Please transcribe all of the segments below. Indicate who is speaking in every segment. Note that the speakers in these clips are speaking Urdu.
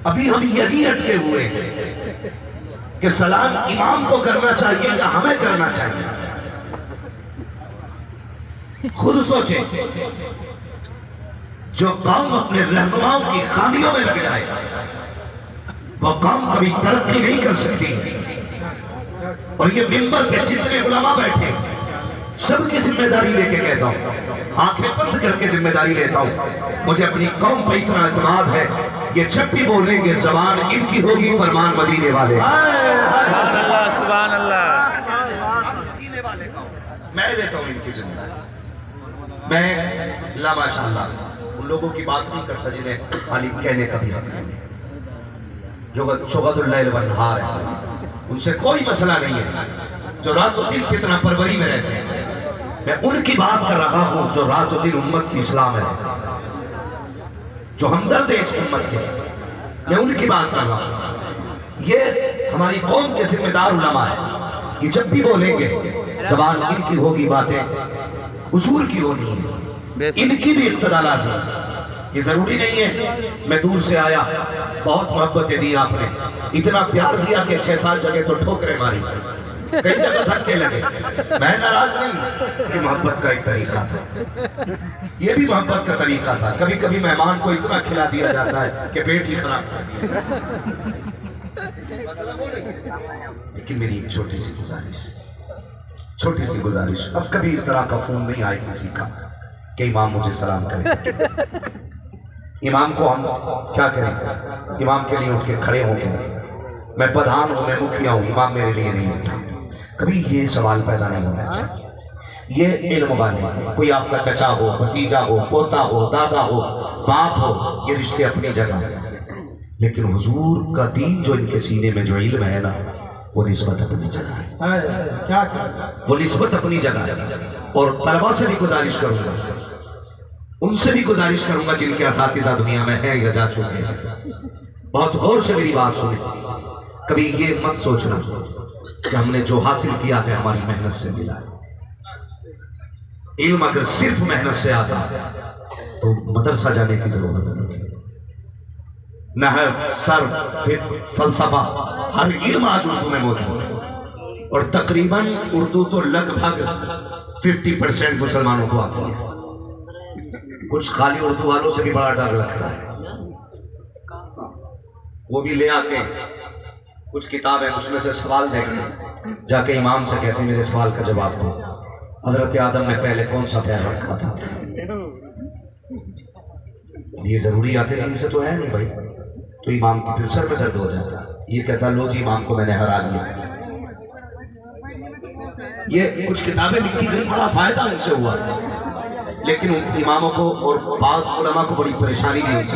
Speaker 1: ابھی ہم یہی اٹکے ہوئے ہیں کہ سلام امام کو کرنا چاہیے یا ہمیں کرنا چاہیے. خود سوچیں. جو قوم اپنے رہنماؤں کی خامیوں میں لگ جائے وہ قوم کبھی ترقی نہیں کر سکتی. اور یہ منبر پہ جتنے علماء بیٹھے سب کی ذمہ داری لے کے کہتا ہوں, آنکھیں بند کر کے ذمہ داری لیتا ہوں. مجھے اپنی قوم پہ اتنا اعتماد ہے, یہ جب بھی بولیں گے زبان ان کی ہوگی فرمان مدینے والے.
Speaker 2: سبحان اللہ.
Speaker 1: میں لیتا ہوں ان کی ذمہ داری. میں لا ماشاءاللہ ان لوگوں کی بات نہیں کرتا جنہیں عالم کہنے کا بھی حق نہیں, جو شغل اللیل والنہار ہے, ان سے کوئی مسئلہ نہیں ہے. جو رات و دن فتنہ پروری میں رہتے ہیں, میں ان کی بات کر رہا ہوں جو رات و دن امت کی اصلاح میں رہتے ہیں, جو ہمدرد ہے اس امت کے. میں ان کی بات کر رہا ہوں. یہ ہماری قوم کے ذمہ دار علماء ہیں. یہ جب بھی بولیں گے زبان ان کی ہوگی, باتیں حضور کی ہونی ہے, ان کی بھی اقتداء لازم ہے. یہ ضروری نہیں ہے میں دور سے آیا, بہت محبتیں دی آپ نے, اتنا پیار دیا کہ 6 سال جگہ تو ٹھوکریں ماری, کئی جگہ دھکے لگے. میں ناراض نہیں, کہ محبت کا ایک طریقہ تھا, یہ بھی محبت کا طریقہ تھا. کبھی کبھی مہمان کو اتنا کھلا دیا جاتا ہے کہ پیٹ ہی خراب کر دیا. لیکن میری ایک چھوٹی سی گزارش, اب کبھی اس طرح کا فون نہیں آئے کسی کا کہ امام مجھے سلام کرے. امام کو ہم کیا کریں؟ امام کے لیے اٹھ کے کھڑے ہوں گے. میں پردھان ہوں, میں مکھیا ہوں, امام میرے لیے نہیں اٹھا. کبھی یہ سوال پیدا نہیں ہونا چاہیے. یہ علم والے, کوئی آپ کا چچا ہو, بھتیجا ہو, پوتا ہو, دادا ہو, باپ ہو, یہ رشتے اپنی جگہ. لیکن حضور کا دین جو ان کے سینے میں جو علم ہے نا, وہ نسبت اپنی جگہ ہے, وہ نسبت اپنی جگہ ہے. اور طلبہ سے بھی گزارش کروں گا, ان سے بھی گزارش کروں گا جن کے اساتذہ دنیا میں ہیں یا جا چکے ہیں, بہت غور سے میری بات سنیں. کبھی یہ مت سوچنا کہ ہم نے جو حاصل کیا ہے ہماری محنت سے ملا ہے. علم اگر صرف محنت سے آتا تو مدرسہ جانے کی ضرورت نہیں تھی. نحو, صرف, فلسفہ, ہر علم آج اردو میں موجود ہے. اور تقریباً اردو تو لگ بھگ 50% مسلمانوں کو آتی ہے. کچھ خالی اردو والوں سے بھی بڑا ڈر لگتا ہے, وہ بھی لے آتے کچھ کتاب ہے, اس میں سے سوال دیکھتے, جا کے امام سے کہتے ہیں میرے سوال کا جواب دو. حضرت آدم نے پہلے کون سا پیر رکھا تھا؟ یہ ضروری آتے دین سے تو ہے نہیں بھائی. تو امام کی پھر سر میں درد ہو جاتا, یہ کہتا لو جی امام کو میں نے ہرا لیا. یہ کچھ کتابیں لکھی گئی, بڑا فائدہ ان سے ہوا, لیکن اماموں کو اور بعض علماء کو بڑی پریشانی بھی ہوئی.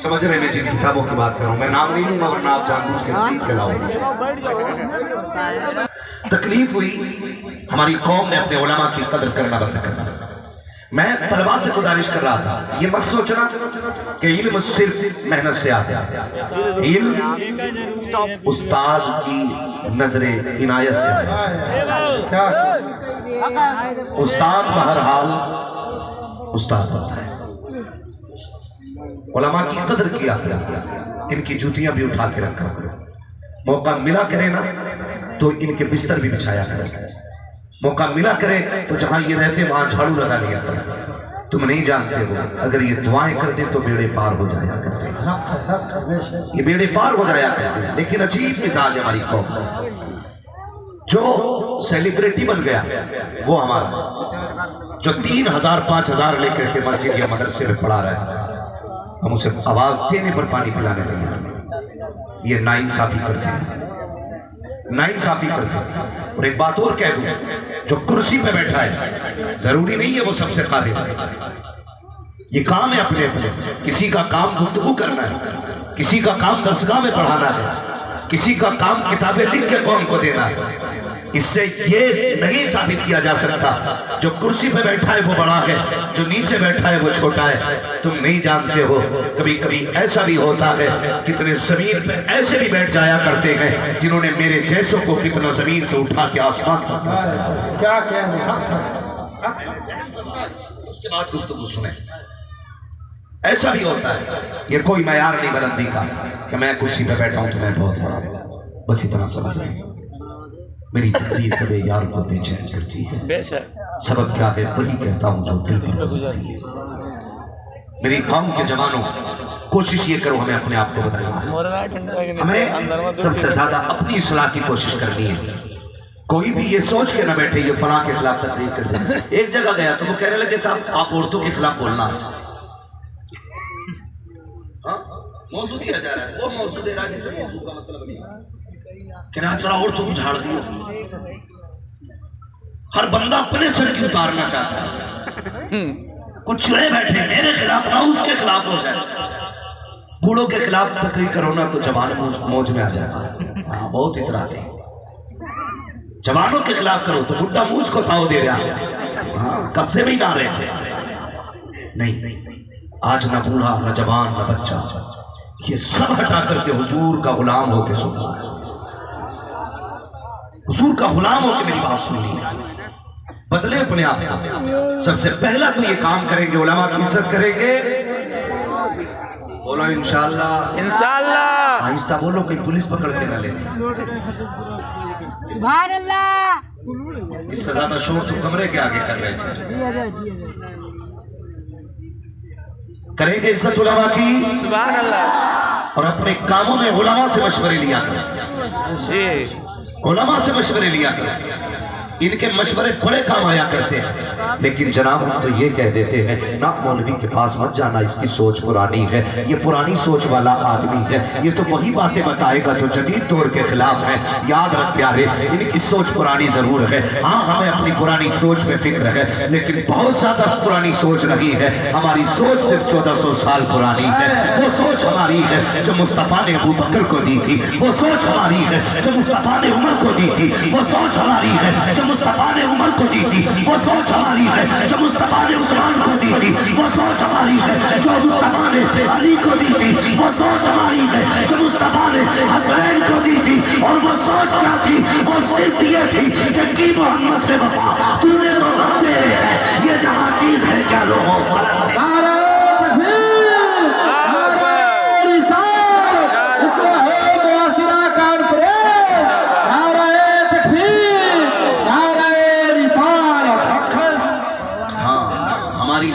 Speaker 1: سمجھ رہے میں جن کتابوں کی بات کروں, میں نام نہیں لوں گا ورنہ آپ جان بوجھ کے حدیث کہلاؤ گے. تکلیف ہوئی, ہماری قوم نے اپنے علماء کی قدر کرنا بند کر دیا. میں طلباء سے گزارش کر رہا تھا, یہ مت سوچنا کہ علم صرف محنت سے آتا ہے. علم استاد کی نظر عنایت سے آتا ہے. استاد بہرحال استاد ہوتا ہے. علماء کی قدر کیا, ان کی جوتیاں بھی اٹھا کے رکھا کرو. موقع ملا کرے نا تو ان کے بستر بھی بچھایا کرے. موقع ملا کرے تو جہاں یہ رہتے وہاں جھاڑو لگا لیا کرے. تم نہیں جانتے ہو, اگر یہ دعائیں کر دیں تو بیڑے پار ہو جایا کرتے ہیں, یہ بیڑے پار ہو جایا کرتے ہیں. لیکن عجیب مزاج ہماری قوم, جو سیلیبریٹی بن گیا وہ ہمارا, جو 3000 5000 لے کر کے مسجد یا مدرسے میں پڑھا رہا ہے, ہم اسے آواز دینے پر پانی پلانے تیار نہیں. یہ ناانصافی کرتے ہیں, ناانصافی کرتے ہیں. اور ایک بات اور کہہ دوں, جو کرسی پہ بیٹھا ہے ضروری نہیں ہے وہ سب سے قابل ہے. یہ کام ہے اپنے اپنے, کسی کا کام گفتگو کرنا ہے, کسی کا کام درسگاہ میں پڑھانا ہے, کسی کا کام کتابیں لکھ کے قوم کو دینا ہے. اس سے یہ نہیں ثابت کیا جا سکتا جو کرسی پہ بیٹھا ہے وہ بڑا ہے, جو نیچے بیٹھا ہے وہ چھوٹا ہے. تم نہیں جانتے ہو, کبھی کبھی ایسا بھی ہوتا ہے, کتنے زمین پہ ایسے بھی بیٹھ جایا کرتے ہیں جنہوں نے میرے جیسوں کو کتنا زمین سے اٹھا کے آسمان پر پہنچایا. کیا کہنے, اس کے بعد گفتگو سنیں. ایسا بھی ہوتا ہے، یہ کوئی معیار نہیں بلندی کا کہ میں کرسی پہ بیٹھا ہوں تو میں بہت بڑا ہوں، بس اتنا سمجھ رہے ہیں۔ میری تقریر کبھی یار کو بے چین کرتی ہے،
Speaker 2: بے شک
Speaker 1: سبب کیا ہے وہی کہتا ہوں جو دل پر گزرتی ہے۔ میری قوم کے جوانوں، کوشش یہ کرو ہمیں اپنے آپ کو بدلنا ہے، ہمیں سب سے زیادہ اپنی اصلاح کی کوشش کرنی ہے۔ کوئی بھی یہ سوچ کے نہ بیٹھے یہ فلاں کے خلاف تقریر کر دے۔ ایک جگہ گیا تو وہ کہنے لگے صاحب آپ عورتوں کے خلاف بولنا آج، موضوع دیا جا رہا ہے، وہ موضوع دے رہا ہے جسے موضوع کا مطلب نہیں، کہ نہ چلا عورتوں کو جھاڑ دیو۔ ہر بندہ اپنے سر کی اتارنا چاہتا ہے، کچھ چڑے بیٹھے میرے خلاف نہ اس کے خلاف ہو جائے۔ بوڑھوں کے خلاف تقریر کرو نا تو جوان موج میں آ جاتا ہے، ہاں بہت اتراتے ہیں۔ جوانوں کے خلاف کرو تو بڈھا موج کو تاؤ دے رہا ہے، ہاں قبضے میں ہی نہ رہے تھے۔ نہیں، آج نہ بوڑھا نہ جوان نہ بچہ، یہ سب ہٹا کر کے حضور کا غلام ہو کے سننا ہے، حضور کا غلام ہو کے میری بات سننی ہے۔ بدلے اپنے آپ کو، سب سے پہلا تو یہ کام کریں گے علماء کی عزت کریں گے، بولو انشاءاللہ،
Speaker 2: انشاءاللہ،
Speaker 1: آہستہ بولو کہ پولیس پکڑ کے نہ لے۔
Speaker 3: سبحان اللہ،
Speaker 1: اس سے زیادہ شور تو کمرے کے آگے کر رہے تھے۔ کریں گے عزت علماء کی،
Speaker 2: سبحان اللہ،
Speaker 1: اور اپنے کاموں میں علماء سے مشورے لیا کریں،
Speaker 2: جی
Speaker 1: علماء سے مشورے لیا کریں، ان کے مشورے بڑے کام آیا کرتے ہیں۔ لیکن جناب ہم تو یہ کہہ دیتے ہیں نہ مولوی کے پاس مت جانا، اس کی سوچ پرانی ہے، یہ پرانی سوچ والا آدمی ہے، یہ تو وہی باتیں بتائے گا جو جدید دور کے خلاف ہے۔ یاد رکھ پیارے، ان کی سوچ پرانی ضرور ہے، ہاں ہمیں اپنی پرانی سوچ میں فکر ہے، لیکن بہت زیادہ پرانی سوچ نہیں ہے۔ ہماری سوچ صرف 1400 سال پرانی ہے۔ وہ سوچ ہماری ہے جو مصطفیٰ نے ابو بکر کو دی تھی، وہ سوچ ہماری ہے جو مصطفیٰ نے عمر کو دی تھی، وہ سوچ ہماری ہے جو مصطفیٰ نے عمر کو دی تھی، وہ سوچ ہماری ہے جو مصطفیٰ نے عثمان کو دی تھی، وہ سوچ ہماری ہے جو مصطفیٰ نے علی کو دی تھی، وہ سوچ ہماری ہے جو مصطفیٰ نے حسین کو دی تھی۔ اور وہ سوچ کیا تھی؟ وہ صرف یہ تھی کہ کی محمد سے وفا، تو نے تو غم تیرے ہے، یہ جہاں چیز ہے کیا لوگوں پر۔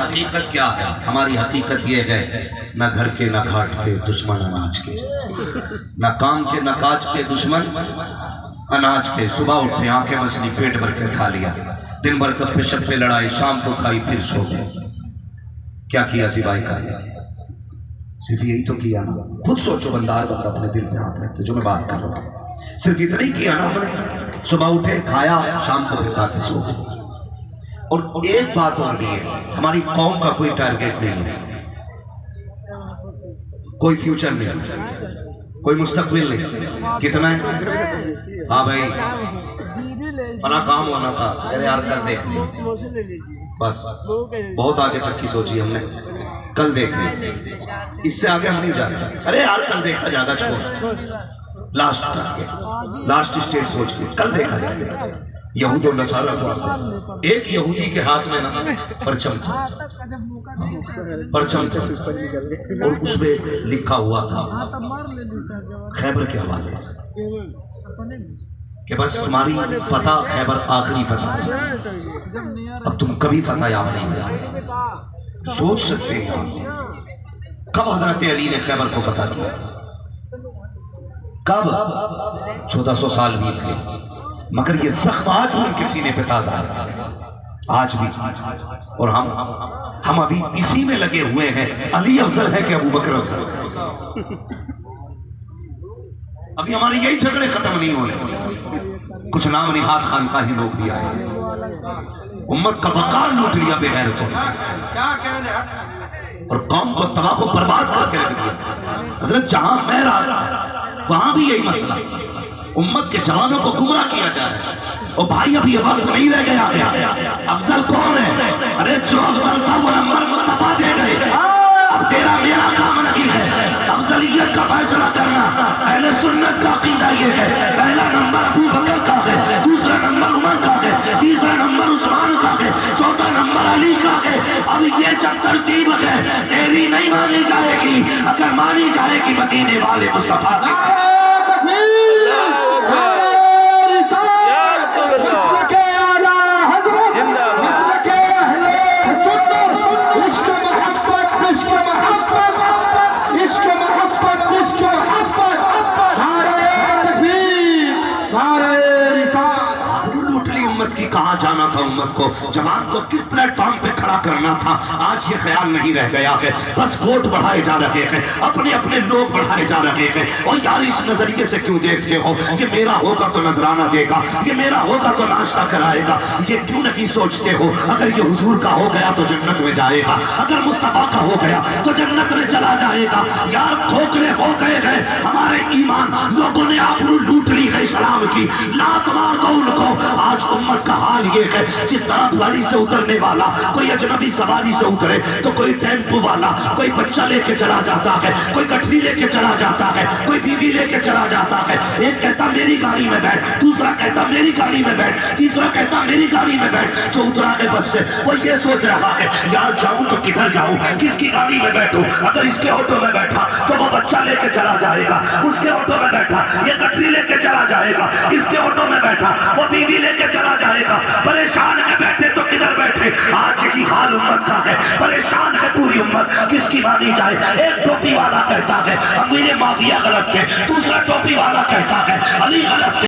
Speaker 1: حقیقت کیا ہے؟ ہماری حقیقت یہ ہے نہ گھر کے نہ گھاٹ کے دشمن اناج کے، نہ کام کے نہ کاج کے دشمن اناج کے۔ صبح اٹھے آنکھیں مسلی پیٹ بھر کے کھا لیا، دن بھر گپے شپے لڑائی، شام کو کھائی پھر سو گئے۔ کیا کیا سوائے کا؟ صرف یہی تو کیا نا۔ خود سوچو بندہ اپنے دل پہ ہاتھ رکھتے جو میں بات کر رہا ہوں، صرف اتنا ہی کیا نا ہم نے، صبح اٹھے کھایا، شام کو پھر کھا کے سو گئے۔ اور ایک بات اور بھی ہے، ہماری قوم کا کوئی ٹارگیٹ نہیں ہے، کوئی فیوچر نہیں، کوئی مستقبل نہیں۔ کتنا ہے؟ ہاں بھائی فلاں کام ہونا تھا، ارے یار کل دیکھ لیں، بس بہت آگے تک کی سوچی ہم نے، کل دیکھ لیں، اس سے آگے ہم نہیں جاتے۔ ارے یار کل دیکھا جاگا، چھوڑ، لاسٹ اسٹیج سوچ لیں، کل دیکھا جائے گا۔ یہود و نصارہ کو ایک یہودی کے ہاتھ میں نہ پرچم تھا، پرچم تھا، اور اس میں لکھا ہوا تھا خیبر کے حوالے سے کہ بس تمہاری فتح خیبر آخری فتح تھی، اب تم کبھی فتح یاب نہیں ہوگا۔ سوچ سکتے ہیں کب حضرت علی نے خیبر کو فتح کیا؟ کب؟ 1400 سال بیت گئے، مگر یہ زخم آج بھی ان کے سینے پہ تازہ ہے، آج بھی۔ اور ہم ابھی اسی میں لگے ہوئے ہیں، علی افضل ہے کہ ابو بکر افضل ہے؟ ابھی ہماری یہی جھگڑے ختم نہیں ہوئے۔ کچھ نام نہاد خانقاہی لوگ بھی آئے، امت کا وقار لوٹ لیا بے غیرتوں، اور قوم کو تباہ و برباد کر کے رکھ دیا۔ حضرت جہاں میں رہا وہاں بھی یہی مسئلہ، امت کے جوانوں کو گمراہ کیا جا رہا ہے۔ اور بھائی اب یہ وقت نہیں رہ گیا، افضل کون ہے؟ ارے جو افضل تھا وہ نمبر مصطفیٰ دے گئے، اب تیرا میرا کام نہیں ہے افضلیت کا فیصلہ کرنا۔ اہل سنت کا عقیدہ یہ ہے پہلا نمبر ابو بکر کا ہے، دوسرا نمبر عمر کا ہے، تیسرا نمبر عثمان کا ہے، چوتھا نمبر علی کا ہے، اب یہ جب ترتیب ہے تیری نہیں مانی جائے گی، اگر مانی جائے گی مدینے والے مصطفیٰ کی۔ کی کہاں جانا تھا امت کو، جوان کو کس پلیٹ فارم پہ کھڑا کرنا تھا، آج یہ خیال نہیں رہ گیا ہے، بس ووٹ بڑھائے جا رہے ہیں، اپنے اپنے لوگ بڑھائے جا رہے ہیں۔ اور یار اس نظریے سے کیوں دیکھتے ہو، یہ میرا ہوگا تو نذرانہ دے گا، یہ میرا ہوگا تو ناشتہ کرائے گا، یہ کیوں نہیں سوچتے ہو اگر یہ حضور کا ہو گیا تو جنت میں جائے گا، اگر مصطفیٰ کا ہو گیا تو جنت میں چلا جائے گا۔ یار کھوکھلے ہو گئے ہیں ہمارے ایمان، لوگوں نے آبرو لوٹ لی ہے اسلام کی، لات مار دو ان کو۔ آج امت کا حال یہ ہے، جس طرح گاڑی سے اترنے والا کوئی اجنبی سواری سے اترے تو کوئی ٹیمپو والا کوئی بچہ لے کے چلا جاتا ہے، کوئی گٹھری لے کے چلا جاتا ہے، کوئی بیوی لے کے چلا جاتا ہے، ایک کہتا میری گاڑی میں بیٹھ، دوسرا کہتا میری گاڑی میں بیٹھ، تیسرا کہتا میری گاڑی میں بیٹھ۔ جو اترا ہے بس سے وہ یہ سوچ رہا ہے یار جاؤں تو کدھر جاؤں، کس کی گاڑی میں بیٹھوں، اگر اس کے آٹو میں بیٹھا تو وہ بچہ لے کے چلا جائے گا، اس کے آٹو میں بیٹھا یہ گٹھری لے کے چلا جائے گا، اس کے آٹو میں بیٹھا وہ بیوی لے کے چلا جائے گا۔ پریشان ہے بیٹھے تو کدھر بیٹھے، آج یہی حال امت کا ہے، پریشان ہے پوری امت، کس کی مانی جائے۔ ایک ٹوپی والا کہتا ہے امیر معاویہ غلط تھے، دوسرا ٹوپی والا کہتا ہے علی غلط تھے۔